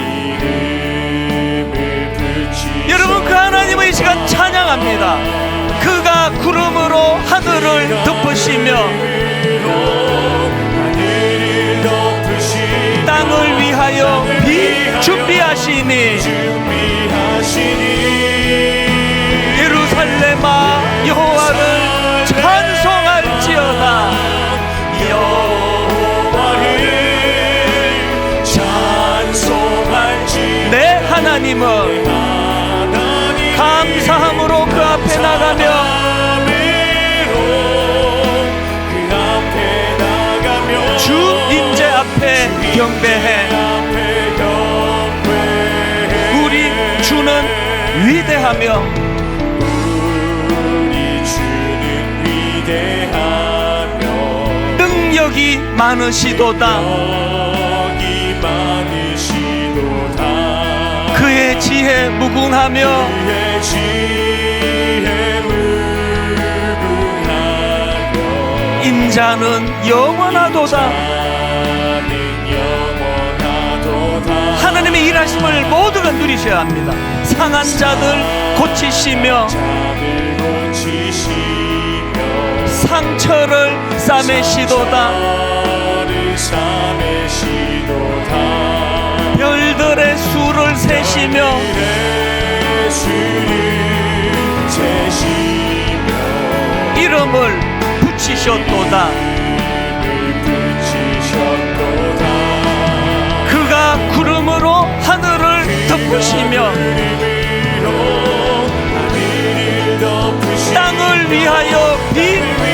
여러분, 그 하나님의 이 시간 찬양합니다. 그가 구름으로 하늘을 덮으시며 땅을 위하여 비 준비하시니 예루살렘아 여호와를 찬송할지어다. 여호와를 찬송할지어다. 내 하나님은 감사함으로 그 앞에 나가며 주 임재 앞에 경배해. 우리 주는 위대하며 능력이 많으시도다. 그의 지혜 무궁하며 인자는 영원하도다. 하나님의 일하심을 모두가 누리셔야 합니다. 상한 자들 고치시며 상처를 싸매시도다. 별들의 수를 세시며 이름을 붙이셨도다. 그가 구름으로 하늘을 덮으시며 땅을 위하여 비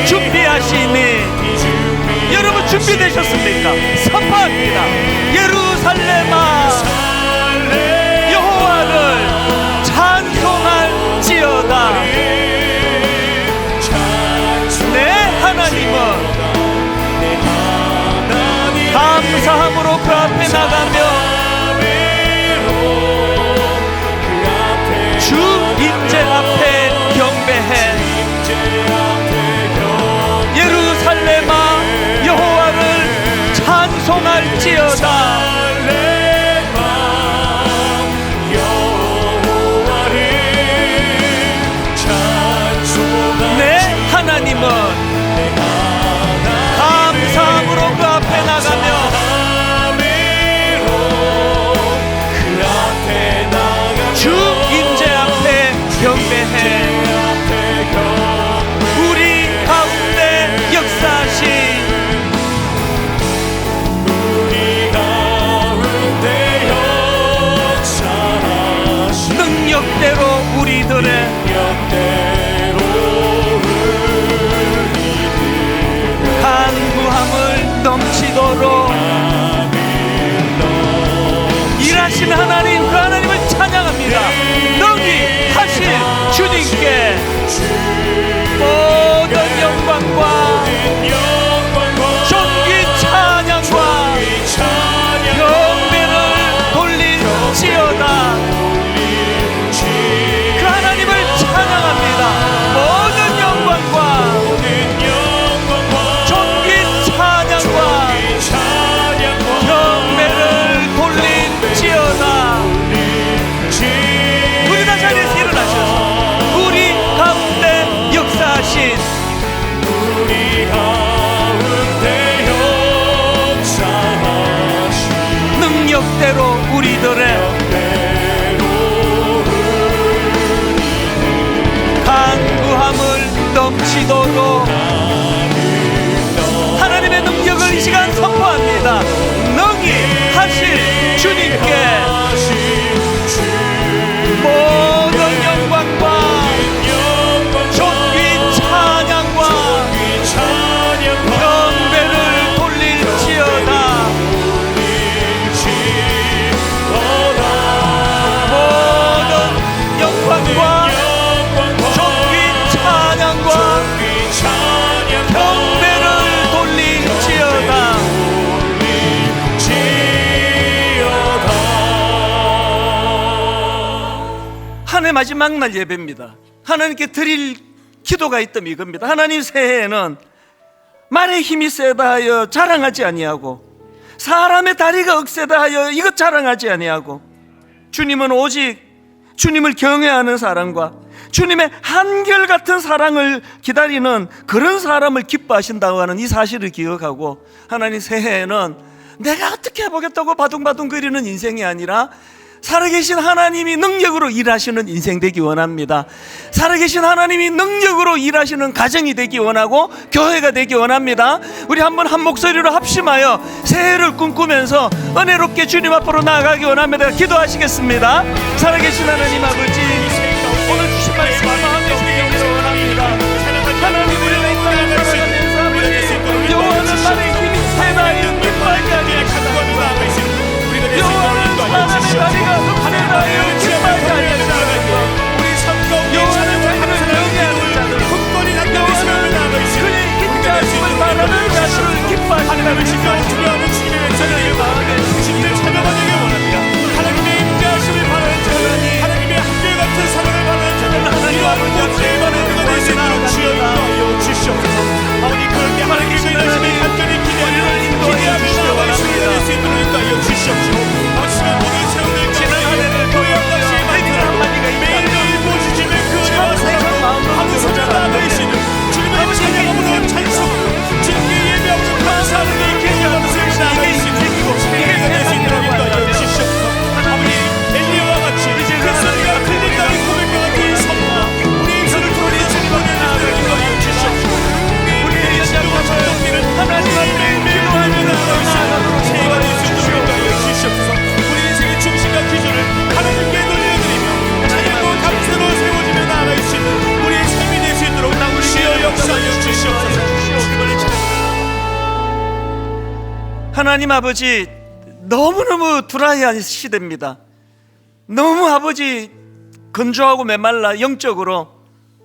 준비하시니. 여러분, 준비되셨습니까? 선포합니다. 예루살렘아 여호와를 찬송할지어다. 내 하나님은 감사함으로 그 앞에 나가며 주 임재 앞에 경배해. 예루살렘아 여호와를 찬송할지어다. 내 하나님은 감사함으로 그 앞에 나가며 주 임재 앞에 경배해. 우리 가운데 역사하신 능력대로 우리들의 간구함을 넘치도록 일하시는 하나님, 그 하나님을 찬양합니다. 능히 하실 주님께 모든 영광과 존귀 찬양과 경배를 돌릴지어다. 그 하나님을 찬양합니다. 모든 영광과 존귀 찬양과 경배를 돌릴지어다. 우리 다시 우리들의 간구함을 넘치도록 하나님의 능력을 이 시간 선포합니다. 능히 하실 주님께 모든 영광과 존귀 찬양과 경배를 돌릴지어다. 모든 영광과 존귀 찬양과 경배를 돌릴지어다. 한 해 마지막 날 예배입니다. 하나님께 드릴 기도가 있다면 이겁니다. 하나님, 새해에는 말의 힘이 세다 하여 자랑하지 아니하고 사람의 다리가 억세다 하여 이것 자랑하지 아니하고 주님은 오직 주님을 경외하는 사람과 주님의 한결같은 사랑을 기다리는 그런 사람을 기뻐하신다고 하는 이 사실을 기억하고, 하나님, 새해에는 내가 어떻게 해보겠다고 바둥바둥거리는 인생이 아니라 살아계신 하나님이 능력으로 일하시는 인생 되기 원합니다. 살아계신 하나님이 능력으로 일하시는 가정이 되기 원하고 교회가 되기 원합니다. 우리 한번 한 목소리로 합심하여 새해를 꿈꾸면서 은혜롭게 주님 앞으로 나아가기 원합니다. 기도하시겠습니다. 살아계신 하나님 아버지, 오늘 주신 말씀을 마음에 새기기 원합니다. 하나님, 우리가 이 땅을 살아가면서 아버지 여호와는 말의 힘이 세나이는 기뻐하게 하기를 간구합니다. 여호와는 사람의 다리가 흑세나이는 기뻐하게 하기를 간구합니다. 여호와는 자기를 경외하는 자들, 여호와는 그의 인자심을 바라는 자들을 기뻐하게 하기를 간구합니다. 저는 마음에 주님을 찾아가기를 원합니다. 하나님의 인자심을 바라는 자들, 하나님의 한결같은 사랑을 바라는 자들, 이러한 모든 바라는 그가 될 수 있도록 주여 인도하여 주시옵소서. 아버지, 그렇게 하나님의 인자심이 간절히 기대하며 나아갈 수 있도록 인도하여 주시옵소서. 아버지, 오늘 세우는 지난 한 해를 교회같이 만들어 매일매일 보시지며 그 은혜와 사랑을 하루 소자 나아갈 수 있는 주님의 찬양으로 찬송으로 진리 예배하고 감사하는 이 계좌가 무슨 나아갈 수 있는 새해가 될 수 있도록 인도하여 주시옵소서. 아버지, 엘리야와 같이 그 소리가 들린다는 고백과 같은 선포, 우리의 손을 돌리는 주님을 인도하여 주시옵소서. 우리의 연약과 전동기를 하나님 앞에 기도하며 나아갈 수 있는 새해가 될 수 있도록 인도하여 주시옵소서. 우리 인생의 중심과 기준을 하나님께 돌려드리며 찬양과 감사로 세워지며 나아갈 수 있는 우리의 삶이 될 수 있도록 주여 역사하여 주시옵소서. 하나님 아버지, 너무너무 드라이한 시대입니다. 너무 아버지 건조하고 메말라, 영적으로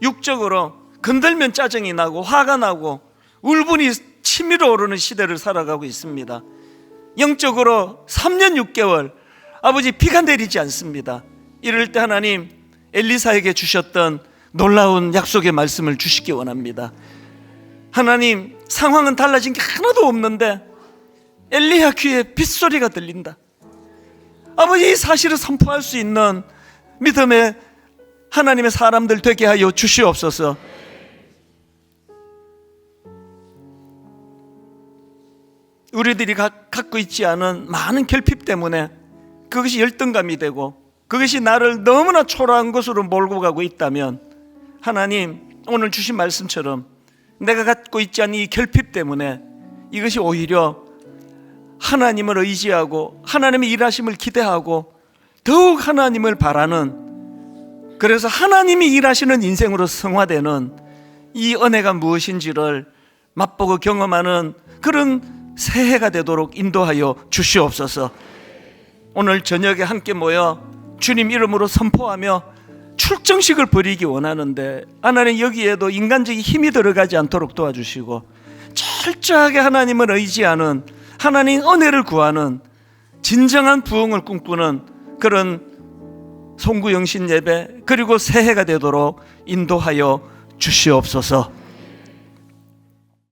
육적으로 건들면 짜증이 나고 화가 나고 울분이 치밀어 오르는 시대를 살아가고 있습니다. 영적으로 3년 6개월 아버지 비가 내리지 않습니다. 이럴 때 하나님, 엘리사에게 주셨던 놀라운 약속의 말씀을 주시기 원합니다. 하나님, 상황은 달라진 게 하나도 없는데 엘리야 귀에 빗소리가 들린다. 아버지, 이 사실을 선포할 수 있는 믿음의 하나님의 사람들 되게 하여 주시옵소서. 우리들이 갖고 있지 않은 많은 결핍 때문에 그것이 열등감이 되고 그것이 나를 너무나 초라한 것으로 몰고 가고 있다면, 하나님, 오늘 주신 말씀처럼 내가 갖고 있지 않은 이 결핍 때문에 이것이 오히려 하나님을 의지하고 하나님의 일하심을 기대하고 더욱 하나님을 바라는, 그래서 하나님이 일하시는 인생으로 성화되는 이 은혜가 무엇인지를 맛보고 경험하는 그런 새해가 되도록 인도하여 주시옵소서. 오늘 저녁에 함께 모여 주님 이름으로 선포하며 출정식을 벌이기 원하는데, 하나님 여기에도 인간적인 힘이 들어가지 않도록 도와주시고 철저하게 하나님을 의지하는, 하나님 은혜를 구하는 진정한 부흥을 꿈꾸는 그런 송구영신 예배 그리고 새해가 되도록 인도하여 주시옵소서.